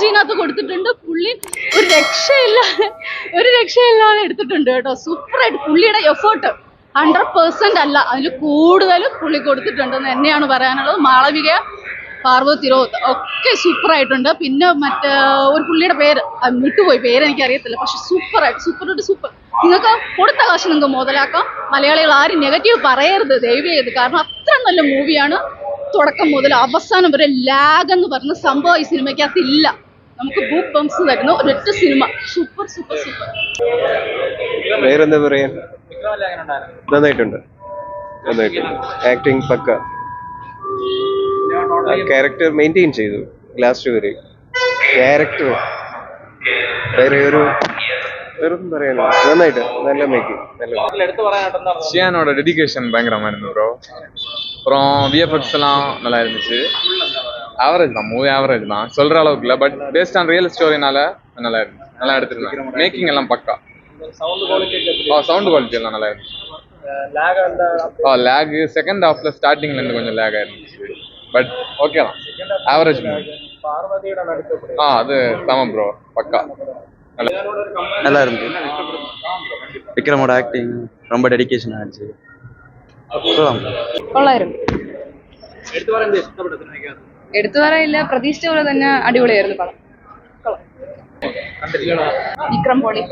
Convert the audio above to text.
റേഞ്ചിനകത്ത് കൊടുത്തിട്ടുണ്ട്. പുള്ളി ഒരു രക്ഷയില്ലാതെ എടുത്തിട്ടുണ്ട് കേട്ടോ. സൂപ്പറായിട്ട് പുള്ളിയുടെ എഫേർട്ട് 100% അല്ല, അതിൽ കൂടുതൽ പുള്ളി കൊടുത്തിട്ടുണ്ടെന്ന് തന്നെയാണ് പറയാനുള്ളത്. മാളവിക, പാർവതി തിരുവോത്ത് ഒക്കെ സൂപ്പറായിട്ടുണ്ട്. പിന്നെ മറ്റേ ഒരു പുള്ളിയുടെ പേര് വിട്ടുപോയി, പേര് എനിക്കറിയത്തില്ല. പക്ഷെ സൂപ്പർ. നിങ്ങൾക്ക് കൊടുത്ത കാശ് നിങ്ങൾക്ക് മുതലാക്കാം. മലയാളികൾ ആരും നെഗറ്റീവ് പറയരുത് ദയവ് ചെയ്ത്. കാരണം അത്ര നല്ല മൂവിയാണ്. തുടക്കം മുതൽ അവസാനം വരെ ലാഗ് എന്ന് പറഞ്ഞ സംഭവം ഈ സിനിമയ്ക്കകത്തില്ല. നമുക്ക് ബൂക്ക് ബംസ് തരുന്ന ഒരൊറ്റ സിനിമ. സൂപ്പർ. വേറെന്താ പറയാ, നന്നായിട്ടുണ്ട്. ആക്ടിങ് പക്ക, ക്യാരക്ടർ മെയിൻറ്റെയിൻ ചെയ്തു ലാസ്റ്റ് വരെ. ക്യാരക്ടർ വേറൊന്നും പറയാനില്ല. നന്നായിട്ട് നല്ല മേക്കിംഗ്, നല്ല ஷியானோட டெடிகேஷன் பயங்கரமாയിരുന്നു ப்ரோ. அப்புறம் விஎஃப்எக்ஸ் எல்லாம் நல்லா இருந்துச்சு. ஆவரேஜ் தான், மூவி ஆவரேஜ் தான், சொல்ற அளவுக்கு இல்லை. பட் பேஸ்ட் ஆன் ரியல் ஸ்டோரினால நல்லா இருந்துச்சு, நல்லா எடுத்துருந்தாங்க. மேக்கிங் எல்லாம் பக்கா. சவுண்ட் குவாலிட்டி எல்லாம் நல்லா இருந்துச்சு. லேக் செகண்ட் ஹாஃப்ல ஸ்டார்டிங்ல இருந்து கொஞ்சம் லேக் ஆயிருந்துச்சு. பட் ஓகே தான், ஆவரேஜ் மூவி. அது சமம் ப்ரோ, பக்கா நல்லா இருந்து. விக்ரமோட ஆக்டிங் ரொம்ப டெடிகேஷன் ஆயிடுச்சு. കൊള്ളായിരുന്നു. എടുത്തു പറയാനില്ല, പ്രതീക്ഷിച്ച പോലെ തന്നെ അടിപൊളിയായിരുന്നു പടം. വിക്രം പൊളി.